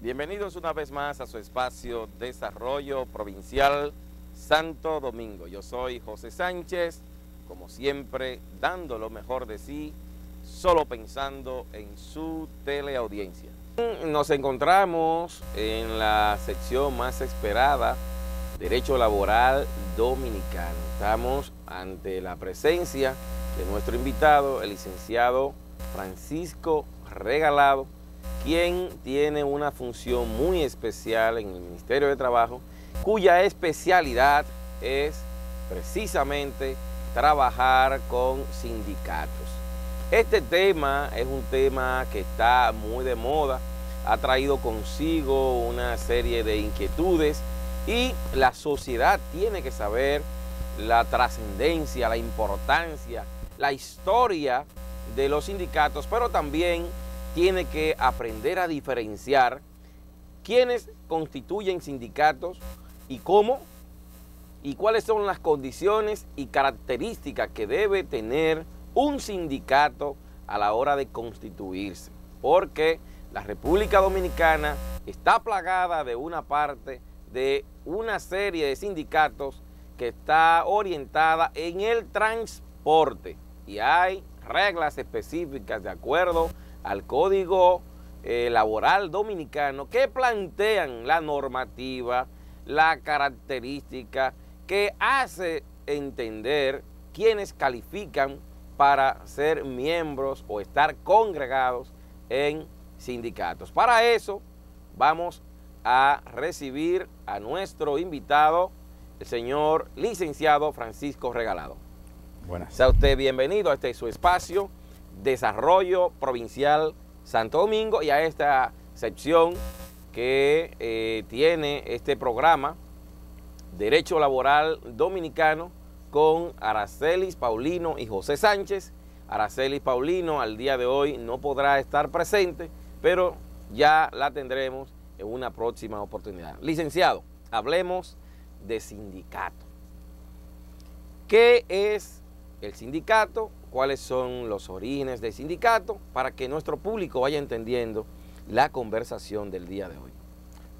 Bienvenidos una vez más a su espacio Desarrollo Provincial Santo Domingo. Yo soy José Sánchez, como siempre, dando lo mejor de sí, solo pensando en su teleaudiencia. Nos encontramos en la sección más esperada, Derecho Laboral Dominicano. Estamos ante la presencia de nuestro invitado, el licenciado Francisco Regalado, quien tiene una función muy especial en el Ministerio de Trabajo, cuya especialidad es precisamente trabajar con sindicatos. Este tema es un tema que está muy de moda, ha traído consigo una serie de inquietudes y la sociedad tiene que saber la trascendencia, la importancia, la historia de los sindicatos, pero también tiene que aprender a diferenciar quiénes constituyen sindicatos y cómo, y cuáles son las condiciones y características que debe tener un sindicato a la hora de constituirse, porque la República Dominicana está plagada de una parte de una serie de sindicatos que está orientada en el transporte y hay reglas específicas de acuerdo al Código Laboral Dominicano que plantean la normativa, la característica que hace entender quienes califican para ser miembros o estar congregados en sindicatos. Para eso vamos a recibir a nuestro invitado, el señor licenciado Francisco Regalado. Buenas. Sea usted bienvenido a este su espacio, Desarrollo Provincial Santo Domingo, y a esta sección que tiene este programa, Derecho Laboral Dominicano, con Aracelis Paulino y José Sánchez. Aracelis Paulino al día de hoy no podrá estar presente, pero ya la tendremos en una próxima oportunidad. Licenciado, hablemos de sindicato. ¿Qué es el sindicato? ¿Cuáles son los orígenes del sindicato? Para que nuestro público vaya entendiendo la conversación del día de hoy.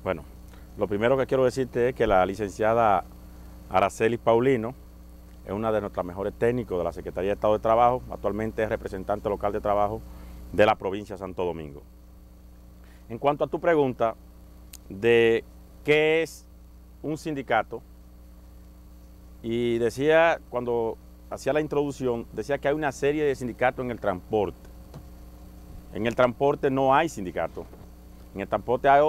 Bueno, lo primero que quiero decirte es que la licenciada Aracelis Paulino es una de nuestras mejores técnicos de la Secretaría de Estado de Trabajo. Actualmente es representante local de trabajo de la provincia de Santo Domingo. En cuanto a tu pregunta de qué es un sindicato, y decía, cuando hacía la introducción, decía que hay una serie de sindicatos en el transporte. En el transporte no hay sindicatos. En el transporte hay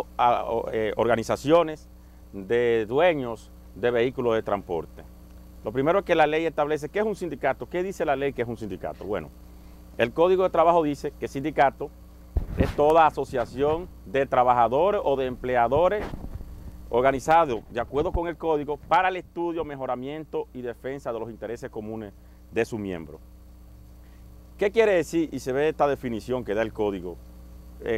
organizaciones de dueños de vehículos de transporte. Lo primero es que la ley establece qué es un sindicato. ¿Qué dice la ley que es un sindicato? Bueno, el Código de Trabajo dice que sindicato es toda asociación de trabajadores o de empleadores organizado de acuerdo con el código para el estudio, mejoramiento y defensa de los intereses comunes de sus miembros. ¿Qué quiere decir? Y se ve esta definición que da el código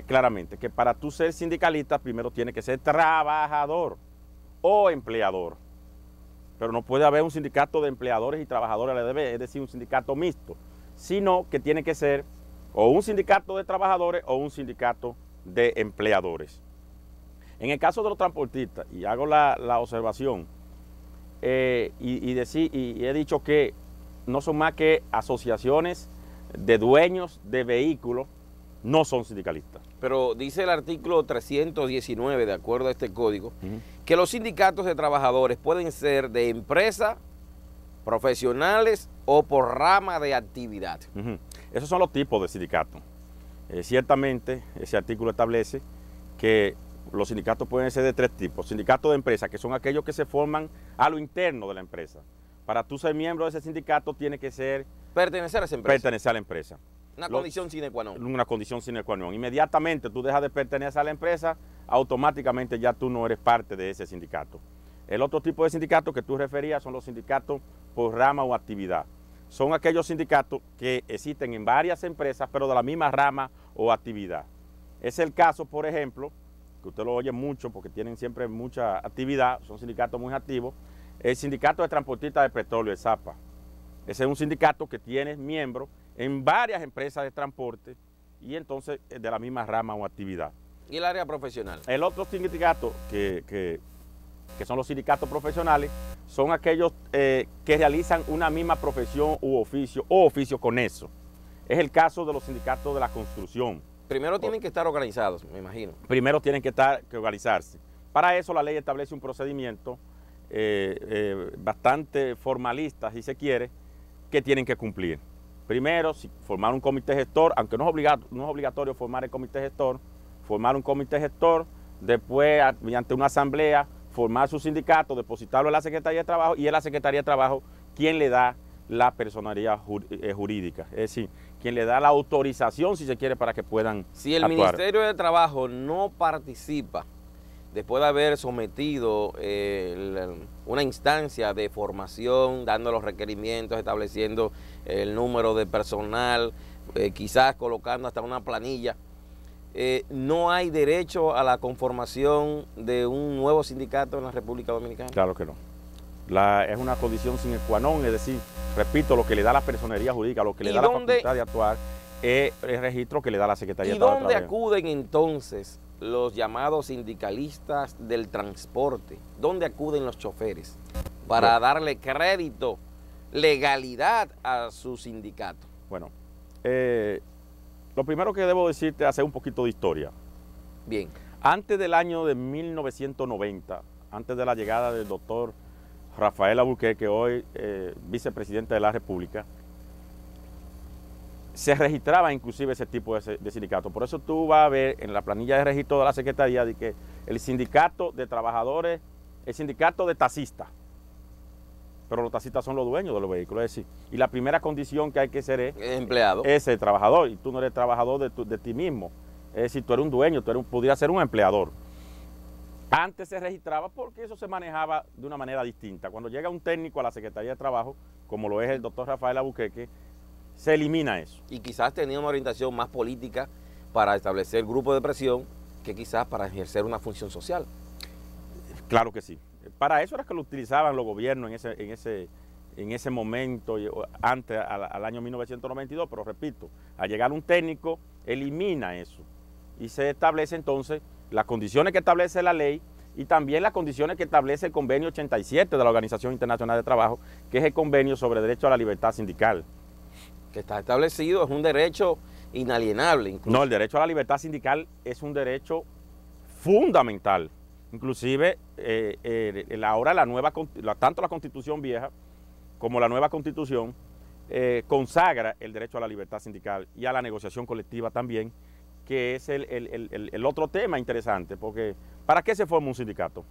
claramente, que para tú ser sindicalista primero tienes que ser trabajador o empleador, pero no puede haber un sindicato de empleadores y trabajadores a la vez, es decir, un sindicato mixto, sino que tiene que ser o un sindicato de trabajadores o un sindicato de empleadores. En el caso de los transportistas, y hago la observación, y he dicho que no son más que asociaciones de dueños de vehículos, no son sindicalistas. Pero dice el artículo 319, de acuerdo a este código, que los sindicatos de trabajadores pueden ser de empresa, profesionales o por rama de actividad. Esos son los tipos de sindicatos. Ciertamente, ese artículo establece que los sindicatos pueden ser de tres tipos. Sindicatos de empresa, que son aquellos que se forman a lo interno de la empresa. Para tú ser miembro de ese sindicato, tiene que ser... Pertenecer a esa empresa. Pertenecer a la empresa. Una condición sine qua non. Una condición sine qua non. Inmediatamente tú dejas de pertenecer a la empresa, automáticamente ya tú no eres parte de ese sindicato. El otro tipo de sindicato que tú referías son los sindicatos por rama o actividad. Son aquellos sindicatos que existen en varias empresas, pero de la misma rama o actividad. Es el caso, por ejemplo, que usted lo oye mucho porque tienen siempre mucha actividad, son sindicatos muy activos, el sindicato de transportistas de petróleo, el ZAPA. Ese es un sindicato que tiene miembros en varias empresas de transporte y entonces de la misma rama o actividad. ¿Y el área profesional? El otro sindicato que son los sindicatos profesionales, son aquellos que realizan una misma profesión u oficio o oficio con eso. Es el caso de los sindicatos de la construcción. Primero tienen que estar organizados, me imagino. Primero tienen que organizarse. Para eso la ley establece un procedimiento bastante formalista, si se quiere, que tienen que cumplir. Primero, formar un comité gestor, aunque no es obligatorio formar el comité gestor, formar un comité gestor, después, mediante una asamblea, formar su sindicato, depositarlo en la Secretaría de Trabajo, y es la Secretaría de Trabajo quien le da la personalidad jurídica, es decir, quien le da la autorización, si se quiere, para que puedan Si el actuar. Ministerio de Trabajo no participa, después de haber sometido una instancia de formación, dando los requerimientos, estableciendo el número de personal, quizás colocando hasta una planilla, ¿no hay derecho a la conformación de un nuevo sindicato en la República Dominicana? Claro que no. Es una condición sine qua non, es decir, repito, lo que le da la personería jurídica, lo que le da la facultad de actuar, es el registro que le da la Secretaría de Trabajo. ¿Y dónde acuden entonces los llamados sindicalistas del transporte? ¿Dónde acuden los choferes para darle crédito, legalidad a su sindicato? Bueno, lo primero que debo decirte es hacer un poquito de historia. Bien. Antes del año de 1990, antes de la llegada del doctor Rafael Albuquerque, hoy vicepresidente de la República, se registraba inclusive ese tipo de sindicato. Por eso tú vas a ver en la planilla de registro de la Secretaría de que el sindicato de trabajadores, el sindicato de taxistas, pero los taxistas son los dueños de los vehículos, es decir, y la primera condición que hay que ser es empleado. Es el trabajador, y tú no eres trabajador de ti mismo, es decir, tú eres un dueño, pudieras ser un empleador. Antes se registraba porque eso se manejaba de una manera distinta. Cuando llega un técnico a la Secretaría de Trabajo, como lo es el doctor Rafael Albuquerque, se elimina eso. Y quizás tenía una orientación más política para establecer grupos de presión que quizás para ejercer una función social. Claro que sí. Para eso era que lo utilizaban los gobiernos en ese momento, antes al año 1992, pero repito, al llegar un técnico, elimina eso y se establece entonces las condiciones que establece la ley y también las condiciones que establece el convenio 87 de la Organización Internacional de Trabajo, que es el convenio sobre derecho a la libertad sindical. Que está establecido, es un derecho inalienable. Incluso. No, el derecho a la libertad sindical es un derecho fundamental. Inclusive, ahora tanto la Constitución vieja como la nueva Constitución consagra el derecho a la libertad sindical y a la negociación colectiva también, que es el otro tema interesante, porque ¿para qué se forma un sindicato?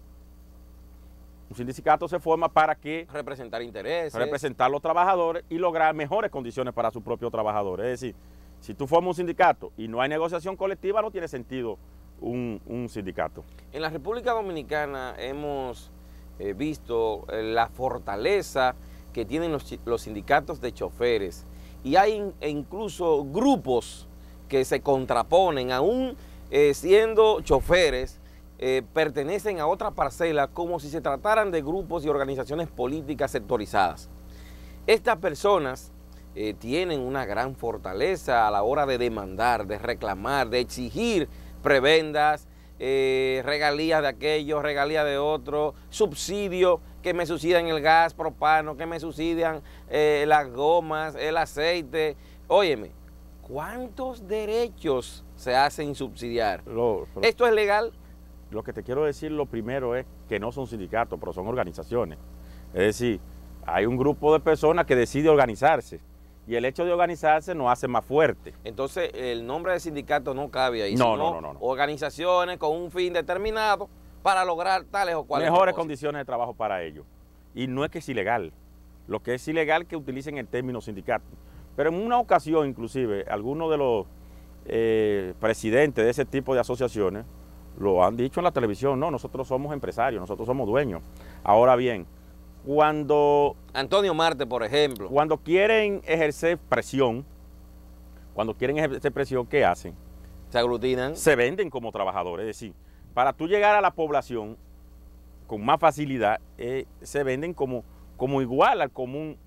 Un sindicato se forma para que representar intereses, representar a los trabajadores y lograr mejores condiciones para sus propios trabajadores. Es decir, si tú formas un sindicato y no hay negociación colectiva, no tiene sentido un sindicato. En la República Dominicana hemos visto la fortaleza que tienen los sindicatos de choferes y hay incluso grupos que se contraponen, aún siendo choferes, pertenecen a otra parcela como si se trataran de grupos y organizaciones políticas sectorizadas. Estas personas tienen una gran fortaleza a la hora de demandar, de reclamar, de exigir prebendas, regalías de aquellos, regalías de otros, subsidios que me subsidian el gas propano, que me subsidian las gomas, el aceite. Óyeme, ¿cuántos derechos se hacen subsidiar? ¿Esto es legal? Lo que te quiero decir, lo primero es que no son sindicatos, pero son organizaciones. Es decir, hay un grupo de personas que decide organizarse y el hecho de organizarse nos hace más fuerte. Entonces, el nombre de sindicato no cabe ahí, no, sino no. organizaciones con un fin determinado para lograr tales o cuales mejores condiciones de trabajo para ellos. Y no es que es ilegal. Lo que es ilegal es que utilicen el término sindicato. Pero en una ocasión, inclusive, algunos de los presidentes de ese tipo de asociaciones lo han dicho en la televisión: no, nosotros somos empresarios, nosotros somos dueños. Ahora bien, cuando Antonio Marte, por ejemplo, cuando quieren ejercer presión, ¿qué hacen? Se aglutinan. Se venden como trabajadores. Es decir, para tú llegar a la población con más facilidad, se venden como igual al común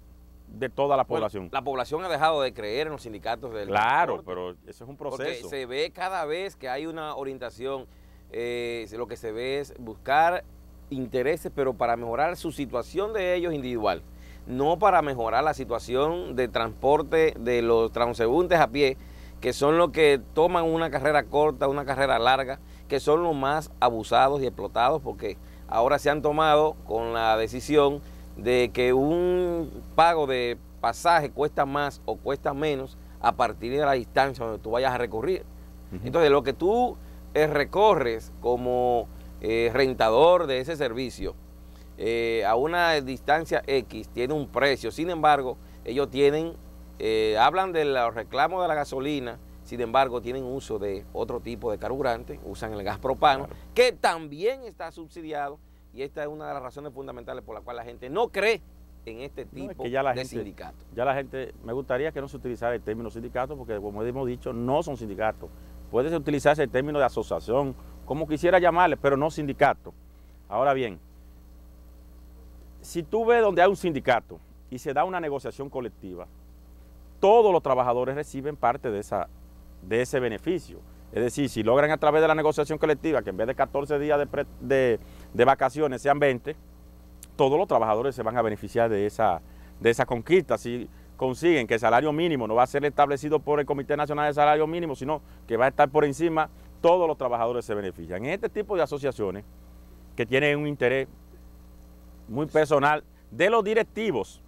de toda la población. La población ha dejado de creer en los sindicatos del Claro, transporte, pero eso es un proceso. porque se ve cada vez que hay una orientación, lo que se ve es buscar intereses, pero para mejorar su situación de ellos individual, no para mejorar la situación de transporte de los transeúntes a pie, que son los que toman una carrera corta, una carrera larga, que son los más abusados y explotados, porque ahora se han tomado con la decisión de que un pago de pasaje cuesta más o cuesta menos a partir de la distancia donde tú vayas a recorrer. Entonces, lo que tú recorres como rentador de ese servicio a una distancia X tiene un precio. Sin embargo, ellos tienen, hablan de los reclamos de la gasolina, sin embargo, tienen uso de otro tipo de carburante, usan el gas propano, claro, que también está subsidiado, y esta es una de las razones fundamentales por la cual la gente no cree en este tipo de sindicatos. Ya la gente, me gustaría que no se utilizara el término sindicato, porque como hemos dicho, no son sindicatos. Puede utilizarse el término de asociación, como quisiera llamarle, pero no sindicato. Ahora bien, si tú ves donde hay un sindicato y se da una negociación colectiva, todos los trabajadores reciben parte de ese beneficio. Es decir, si logran a través de la negociación colectiva que en vez de 14 días de vacaciones sean 20, todos los trabajadores se van a beneficiar de esa conquista. Si consiguen que el salario mínimo no va a ser establecido por el Comité Nacional de Salario Mínimo, sino que va a estar por encima, todos los trabajadores se benefician. En este tipo de asociaciones que tienen un interés muy personal de los directivos,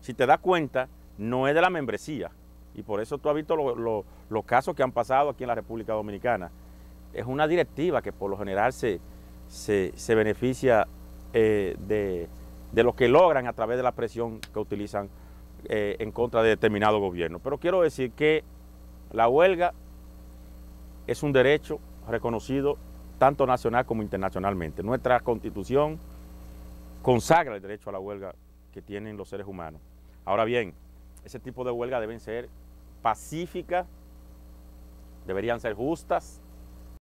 si te das cuenta, no es de la membresía. Y por eso tú has visto los casos que han pasado aquí en la República Dominicana. Es una directiva que por lo general se beneficia de lo que logran a través de la presión que utilizan en contra de determinado gobierno. Pero quiero decir que la huelga es un derecho reconocido tanto nacional como internacionalmente. Nuestra Constitución consagra el derecho a la huelga que tienen los seres humanos. Ahora bien, ese tipo de huelga deben ser pacíficas, deberían ser justas,